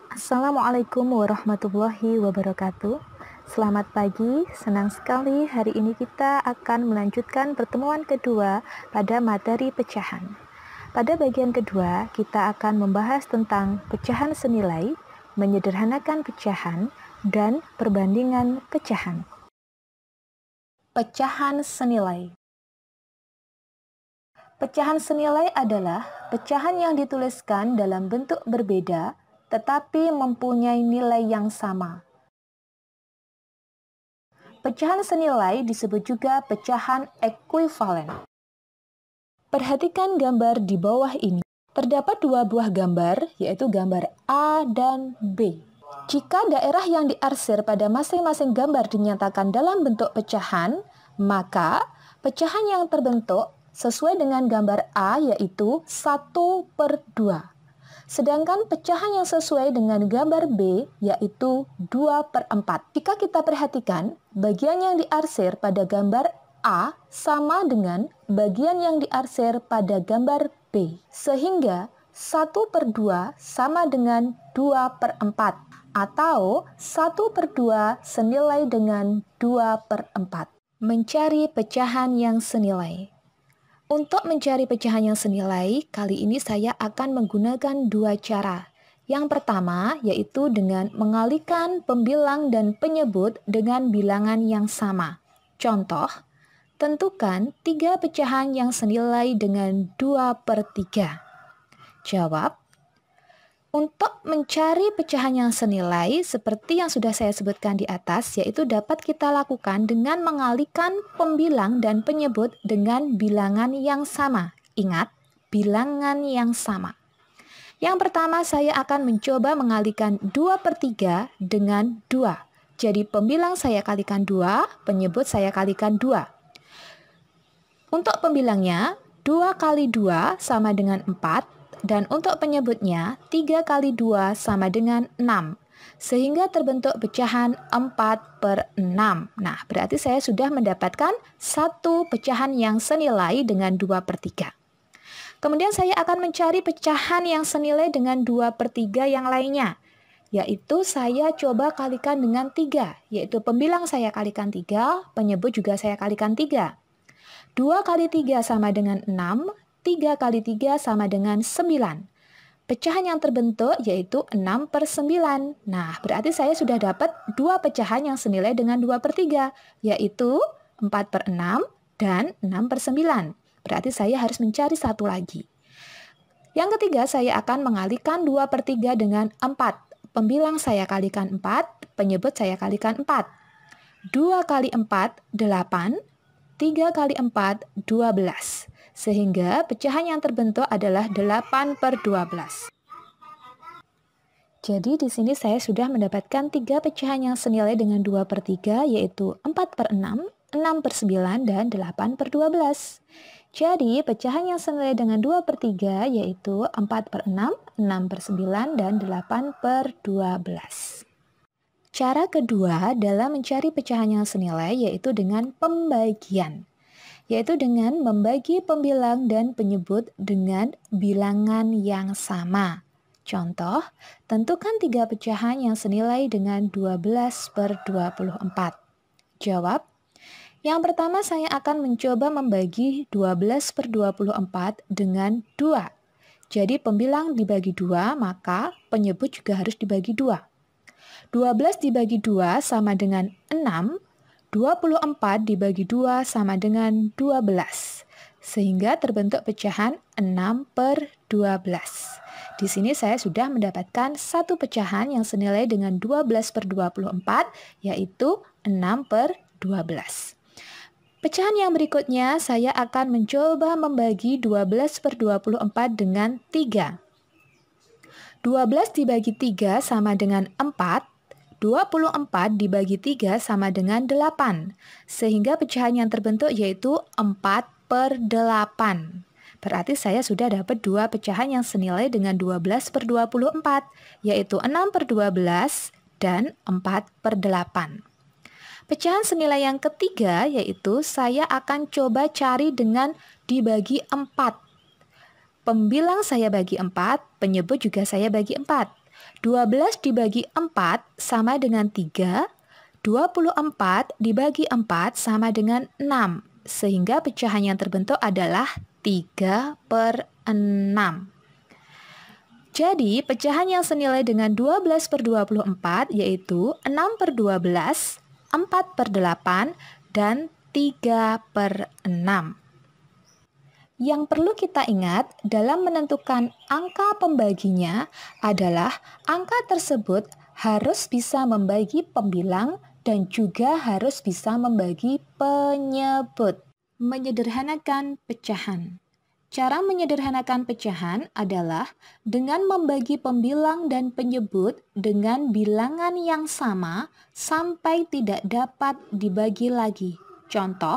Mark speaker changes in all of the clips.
Speaker 1: Assalamualaikum warahmatullahi wabarakatuh. Selamat pagi, senang sekali hari ini kita akan melanjutkan pertemuan kedua pada materi pecahan. Pada bagian kedua, kita akan membahas tentang pecahan senilai, menyederhanakan pecahan, dan perbandingan pecahan. Pecahan senilai. Pecahan senilai adalah pecahan yang dituliskan dalam bentuk berbeda tetapi mempunyai nilai yang sama. Pecahan senilai disebut juga pecahan ekuivalen. Perhatikan gambar di bawah ini. Terdapat dua buah gambar, yaitu gambar A dan B. Jika daerah yang diarsir pada masing-masing gambar dinyatakan dalam bentuk pecahan, maka pecahan yang terbentuk sesuai dengan gambar A yaitu 1/2. Sedangkan pecahan yang sesuai dengan gambar B yaitu 2/4. Jika kita perhatikan, bagian yang diarsir pada gambar A sama dengan bagian yang diarsir pada gambar B. Sehingga 1/2 sama dengan 2/4 atau 1/2 senilai dengan 2/4. Mencari pecahan yang senilai. Untuk mencari pecahan yang senilai, kali ini saya akan menggunakan dua cara. Yang pertama yaitu dengan mengalihkan pembilang dan penyebut dengan bilangan yang sama. Contoh, tentukan 3 pecahan yang senilai dengan 2/3. Jawab. Untuk mencari pecahan yang senilai, seperti yang sudah saya sebutkan di atas, yaitu dapat kita lakukan dengan mengalihkan pembilang dan penyebut dengan bilangan yang sama. Ingat, bilangan yang sama. Yang pertama, saya akan mencoba mengalihkan 2/3 dengan 2. Jadi, pembilang saya kalikan 2, penyebut saya kalikan 2. Untuk pembilangnya, 2 kali 2 sama dengan 4. Dan untuk penyebutnya, 3 kali 2 sama dengan 6. Sehingga terbentuk pecahan 4/6. Nah, berarti saya sudah mendapatkan satu pecahan yang senilai dengan 2/3. Kemudian saya akan mencari pecahan yang senilai dengan 2/3 yang lainnya. Yaitu saya coba kalikan dengan 3. Yaitu pembilang saya kalikan 3, penyebut juga saya kalikan 3. 2 kali 3 sama dengan 6. 3 kali 3 sama dengan 9. Pecahan yang terbentuk yaitu 6/9. Nah, berarti saya sudah dapat dua pecahan yang senilai dengan 2/3, yaitu 4/6 dan 6/9. Berarti saya harus mencari satu lagi. Yang ketiga, saya akan mengalihkan 2/3 dengan 4. Pembilang saya kalikan 4, penyebut saya kalikan 4. 2 kali 4, 8. 3 kali 4, 12. Sehingga pecahan yang terbentuk adalah 8/12. Jadi di sini saya sudah mendapatkan 3 pecahan yang senilai dengan 2/3 yaitu 4/6, 6/9, dan 8/12. Jadi pecahan yang senilai dengan 2/3 yaitu 4/6, 6/9, dan 8/12. Cara kedua dalam mencari pecahan yang senilai yaitu dengan pembagian. Yaitu dengan membagi pembilang dan penyebut dengan bilangan yang sama. Contoh, tentukan 3 pecahan yang senilai dengan 12/24. Jawab. Yang pertama saya akan mencoba membagi 12/24 dengan 2. Jadi pembilang dibagi 2, maka penyebut juga harus dibagi 2. 12 dibagi 2 sama dengan 6. 24 dibagi 2 sama dengan 12. Sehingga terbentuk pecahan 6/12. Di sini saya sudah mendapatkan satu pecahan yang senilai dengan 12/24, yaitu 6/12. Pecahan yang berikutnya saya akan mencoba membagi 12/24 dengan 3. 12 dibagi 3 sama dengan 4. 24 dibagi 3 sama dengan 8. Sehingga pecahan yang terbentuk yaitu 4/8. Berarti saya sudah dapat dua pecahan yang senilai dengan 12/24, yaitu 6/12 dan 4/8. Pecahan senilai yang ketiga yaitu saya akan coba cari dengan dibagi 4. Pembilang saya bagi 4, penyebut juga saya bagi 4. 12 dibagi 4 sama dengan 3, 24 dibagi 4 sama dengan 6, sehingga pecahan yang terbentuk adalah 3/6. Jadi, pecahan yang senilai dengan 12/24 yaitu 6/12, 4/8, dan 3/6. Yang perlu kita ingat dalam menentukan angka pembaginya adalah angka tersebut harus bisa membagi pembilang dan juga harus bisa membagi penyebut. Menyederhanakan pecahan. Cara menyederhanakan pecahan adalah dengan membagi pembilang dan penyebut dengan bilangan yang sama sampai tidak dapat dibagi lagi. Contoh,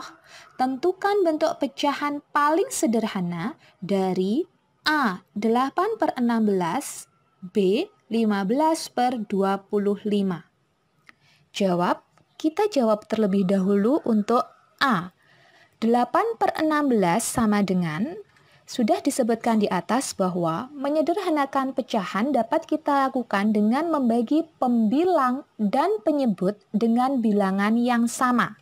Speaker 1: tentukan bentuk pecahan paling sederhana dari A. 8/16, B. 15/25. Kita jawab terlebih dahulu untuk A. 8/16 sama dengan, sudah disebutkan di atas bahwa menyederhanakan pecahan dapat kita lakukan dengan membagi pembilang dan penyebut dengan bilangan yang sama.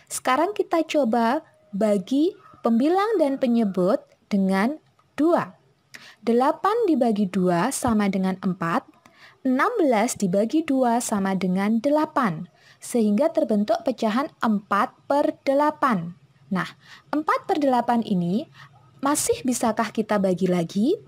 Speaker 1: Sekarang kita coba bagi pembilang dan penyebut dengan 2. 8 dibagi 2 sama dengan 4, 16 dibagi 2 sama dengan 8, sehingga terbentuk pecahan 4/8. Nah, 4/8 ini masih bisakah kita bagi lagi?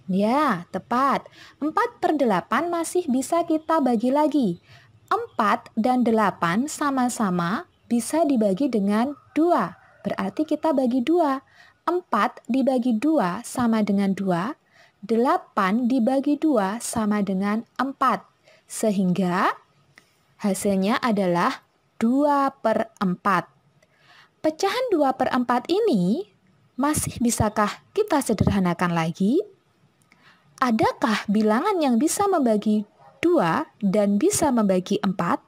Speaker 1: Ya, tepat. 4/8 masih bisa kita bagi lagi. 4 dan 8 sama-sama bisa dibagi dengan 2. Berarti kita bagi 2. 4 dibagi 2 sama dengan 2. 8 dibagi 2 sama dengan 4. Sehingga hasilnya adalah 2/4. Pecahan 2/4 ini masih bisakah kita sederhanakan lagi? Adakah bilangan yang bisa membagi 2 dan bisa membagi 4?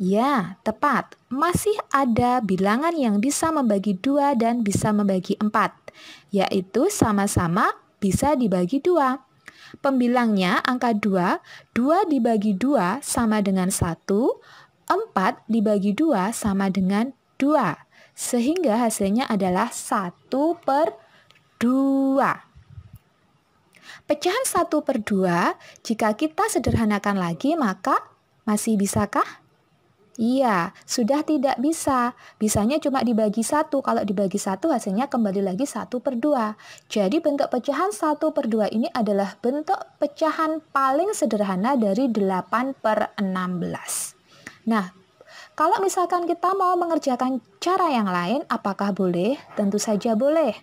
Speaker 1: Ya, tepat. Masih ada bilangan yang bisa membagi 2 dan bisa membagi 4, yaitu sama-sama bisa dibagi 2. Pembilangnya angka 2, 2 dibagi 2 sama dengan 1, 4 dibagi 2 sama dengan 2. Sehingga hasilnya adalah 1/2. Pecahan 1/2, jika kita sederhanakan lagi, maka masih bisakah? Iya, sudah tidak bisa. Bisanya cuma dibagi 1. Kalau dibagi 1, hasilnya kembali lagi 1/2. Jadi bentuk pecahan 1/2 ini adalah bentuk pecahan paling sederhana dari 8/16. Nah, kalau misalkan kita mau mengerjakan cara yang lain, apakah boleh? Tentu saja boleh.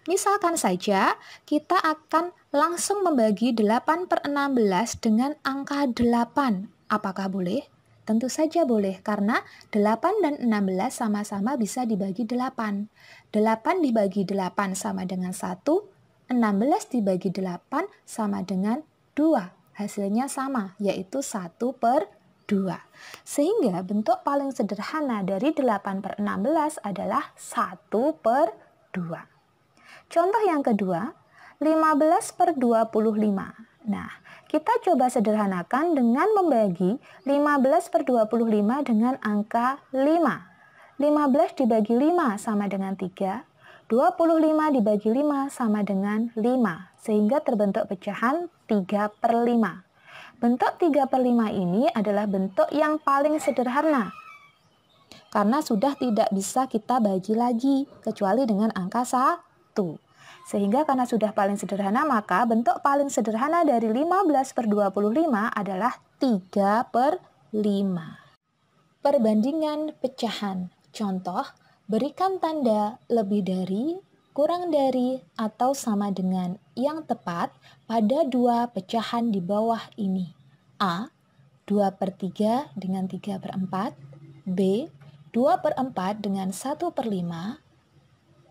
Speaker 1: Misalkan saja kita akan langsung membagi 8/16 dengan angka 8. Apakah boleh? Tentu saja boleh, karena 8 dan 16 sama-sama bisa dibagi 8. 8 dibagi 8 sama dengan 1, 16 dibagi 8 sama dengan 2. Hasilnya sama, yaitu 1/2. Sehingga bentuk paling sederhana dari 8/16 adalah 1/2. Contoh yang kedua, 15/25. Nah, kita coba sederhanakan dengan membagi 15/25 dengan angka 5. 15 dibagi 5 sama dengan 3, 25 dibagi 5 sama dengan 5, sehingga terbentuk pecahan 3/5. Bentuk 3/5 ini adalah bentuk yang paling sederhana, karena sudah tidak bisa kita bagi lagi, kecuali dengan angka 1. Sehingga karena sudah paling sederhana, maka bentuk paling sederhana dari 15/25 adalah 3/5. Perbandingan pecahan. Contoh, berikan tanda lebih dari, kurang dari, atau sama dengan yang tepat pada dua pecahan di bawah ini. A. 2/3 dengan 3/4. B. 2/4 dengan 1/5.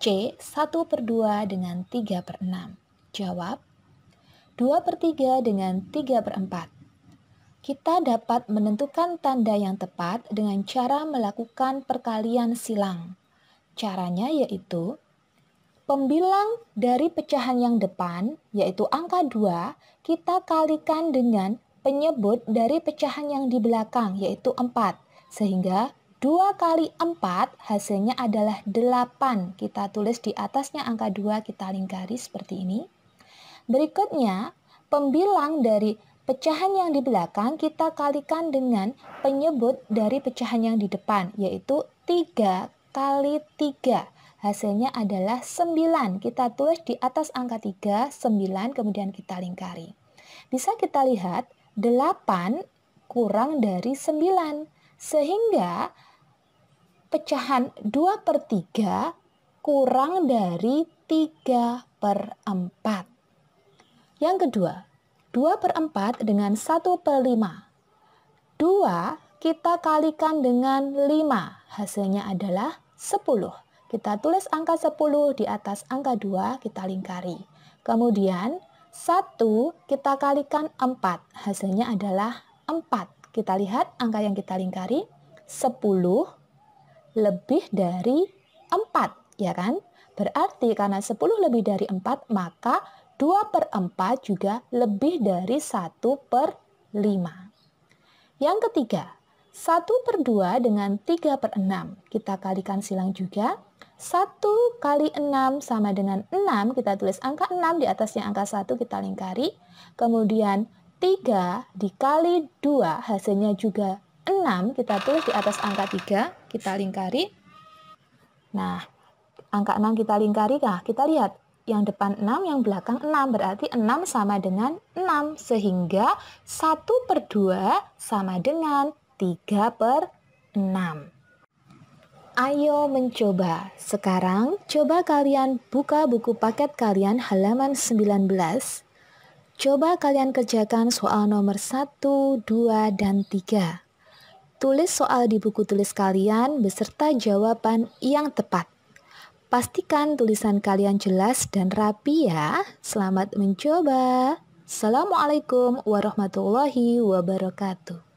Speaker 1: C. 1/2 dengan 3/6. Jawab, 2/3 dengan 3/4. Kita dapat menentukan tanda yang tepat dengan cara melakukan perkalian silang. Caranya yaitu pembilang dari pecahan yang depan, yaitu angka 2, kita kalikan dengan penyebut dari pecahan yang di belakang, yaitu 4. Sehingga 2 kali 4 hasilnya adalah 8. Kita tulis di atasnya angka 2, kita lingkari seperti ini. Berikutnya, pembilang dari pecahan yang di belakang kita kalikan dengan penyebut dari pecahan yang di depan, yaitu 3 kali 3. Hasilnya adalah 9. Kita tulis di atas angka 3, 9, kemudian kita lingkari. Bisa kita lihat, 8 kurang dari 9. Sehingga pecahan 2/3 kurang dari 3/4. Yang kedua, 2/4 dengan 1/5. 2 kita kalikan dengan 5. Hasilnya adalah 10. Kita tulis angka 10 di atas angka 2, kita lingkari. Kemudian 1 kita kalikan 4. Hasilnya adalah 4. Kita lihat angka yang kita lingkari, 10 lebih dari 4, ya kan? Berarti karena 10 lebih dari 4, maka 2/4 juga lebih dari 1/5. Yang ketiga, 1/2 dengan 3/6. Kita kalikan silang juga. 1 kali 6 sama dengan 6. Kita tulis angka 6 di atasnya angka 1, kita lingkari. Kemudian 3 dikali 2 hasilnya juga 6. Kita tulis di atas angka 3, kita lingkari. Nah, angka 6 kita lingkari. Nah, kita lihat. Yang depan 6, yang belakang 6. Berarti 6 sama dengan 6. Sehingga 1/2 sama dengan 3/6. Ayo mencoba. Sekarang coba kalian buka buku paket kalian halaman 19. Coba kalian kerjakan soal nomor 1, 2, dan 3. Tulis soal di buku tulis kalian beserta jawaban yang tepat. Pastikan tulisan kalian jelas dan rapi ya. Selamat mencoba. Assalamualaikum warahmatullahi wabarakatuh.